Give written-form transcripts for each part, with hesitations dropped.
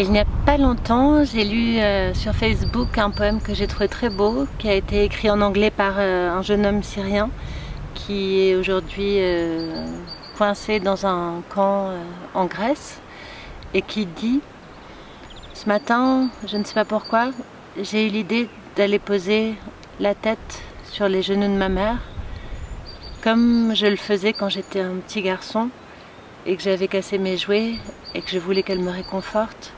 Il n'y a pas longtemps, j'ai lu sur Facebook un poème que j'ai trouvé très beau, qui a été écrit en anglais par un jeune homme syrien qui est aujourd'hui coincé dans un camp en Grèce et qui dit: ce matin, je ne sais pas pourquoi, j'ai eu l'idée d'aller poser la tête sur les genoux de ma mère, comme je le faisais quand j'étais un petit garçon et que j'avais cassé mes jouets et que je voulais qu'elle me réconforte.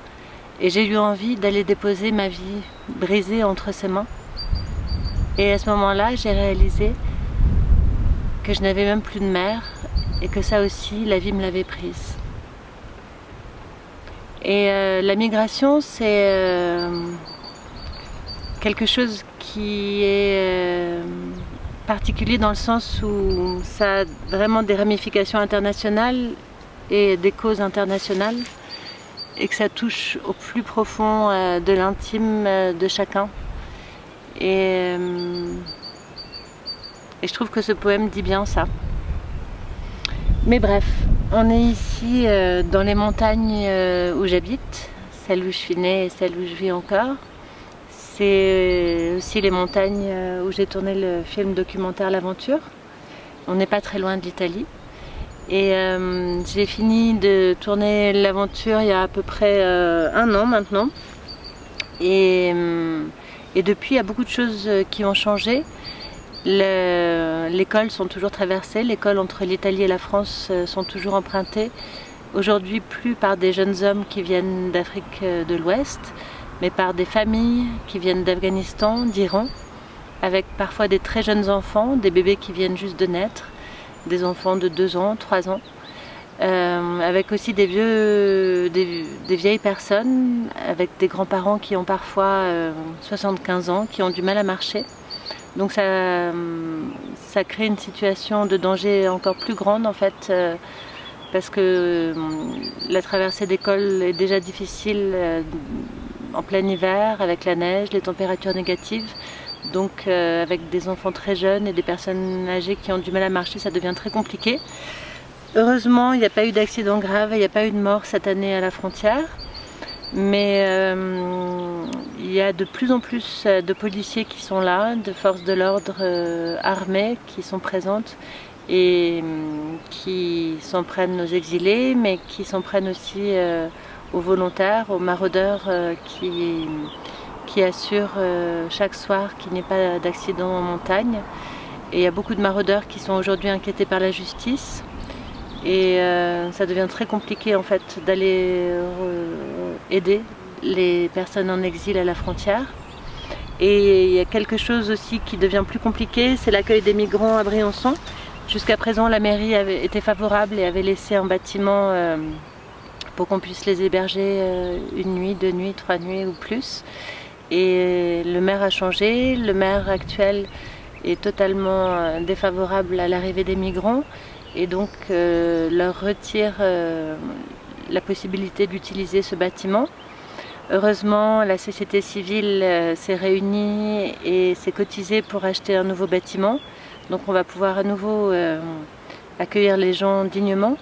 Et j'ai eu envie d'aller déposer ma vie brisée entre ses mains. Et à ce moment-là, j'ai réalisé que je n'avais même plus de mère et que ça aussi, la vie me l'avait prise. Et la migration, c'est quelque chose qui est particulier dans le sens où ça a vraiment des ramifications internationales et des causes internationales, et que ça touche au plus profond de l'intime de chacun. Et je trouve que ce poème dit bien ça. Mais bref, on est ici dans les montagnes où j'habite, celles où je suis née et celles où je vis encore. C'est aussi les montagnes où j'ai tourné le film documentaire L'Aventure. On n'est pas très loin de l'Italie. Et j'ai fini de tourner L'Aventure il y a à peu près 1 an maintenant. Et depuis, il y a beaucoup de choses qui ont changé. Les cols sont toujours traversés, les cols entre l'Italie et la France sont toujours empruntés. Aujourd'hui, plus par des jeunes hommes qui viennent d'Afrique de l'Ouest, mais par des familles qui viennent d'Afghanistan, d'Iran, avec parfois des très jeunes enfants, des bébés qui viennent juste de naître, des enfants de 2 ans, 3 ans, avec aussi des vieilles personnes, avec des grands-parents qui ont parfois 75 ans, qui ont du mal à marcher. Donc ça crée une situation de danger encore plus grande en fait, parce que la traversée des cols est déjà difficile en plein hiver, avec la neige, les températures négatives. Donc avec des enfants très jeunes et des personnes âgées qui ont du mal à marcher, ça devient très compliqué. Heureusement, il n'y a pas eu d'accident grave, il n'y a pas eu de mort cette année à la frontière. Mais il y a de plus en plus de policiers qui sont là, de forces de l'ordre armées qui sont présentes et qui s'en prennent aux exilés, mais qui s'en prennent aussi aux volontaires, aux maraudeurs qui assurent chaque soir qu'il n'y ait pas d'accident en montagne. Et il y a beaucoup de maraudeurs qui sont aujourd'hui inquiétés par la justice. Et ça devient très compliqué en fait d'aller aider les personnes en exil à la frontière. Et il y a quelque chose aussi qui devient plus compliqué, c'est l'accueil des migrants à Briançon. Jusqu'à présent, la mairie avait été favorable et avait laissé un bâtiment pour qu'on puisse les héberger 1 nuit, 2 nuits, 3 nuits ou plus. Et le maire a changé, le maire actuel est totalement défavorable à l'arrivée des migrants. Et donc leur retire la possibilité d'utiliser ce bâtiment. Heureusement, la société civile s'est réunie et s'est cotisée pour acheter un nouveau bâtiment. Donc on va pouvoir à nouveau accueillir les gens dignement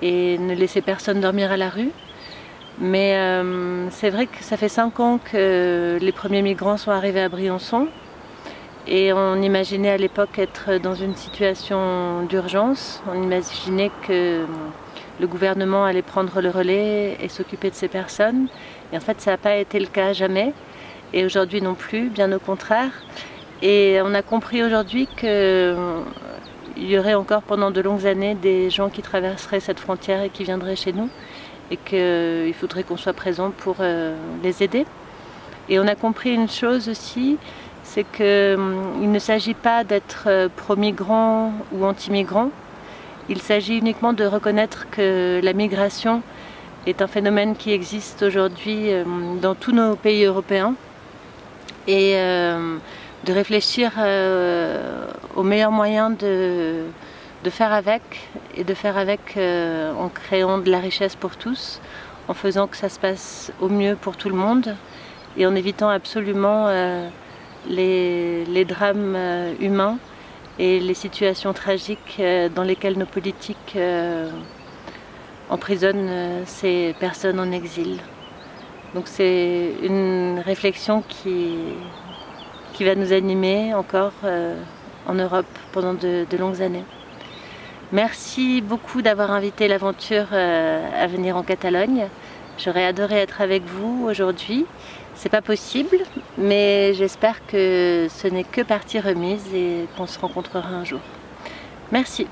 et ne laisser personne dormir à la rue. Mais c'est vrai que ça fait 5 ans que les premiers migrants sont arrivés à Briançon. Et on imaginait à l'époque être dans une situation d'urgence. On imaginait que le gouvernement allait prendre le relais et s'occuper de ces personnes. Et en fait, ça n'a pas été le cas jamais. Et aujourd'hui non plus, bien au contraire. Et on a compris aujourd'hui qu'il y aurait encore pendant de longues années des gens qui traverseraient cette frontière et qui viendraient chez nous. Et qu'il faudrait qu'on soit présent pour les aider. Et on a compris une chose aussi, c'est qu'il ne s'agit pas d'être pro-migrant ou anti-migrant. Il s'agit uniquement de reconnaître que la migration est un phénomène qui existe aujourd'hui dans tous nos pays européens et de réfléchir aux meilleurs moyens de faire avec, et de faire avec en créant de la richesse pour tous, en faisant que ça se passe au mieux pour tout le monde et en évitant absolument les drames humains et les situations tragiques dans lesquelles nos politiques emprisonnent ces personnes en exil. Donc c'est une réflexion qui va nous animer encore en Europe pendant de longues années. Merci beaucoup d'avoir invité l'aventure à venir en Catalogne. J'aurais adoré être avec vous aujourd'hui. C'est pas possible, mais j'espère que ce n'est que partie remise et qu'on se rencontrera un jour. Merci.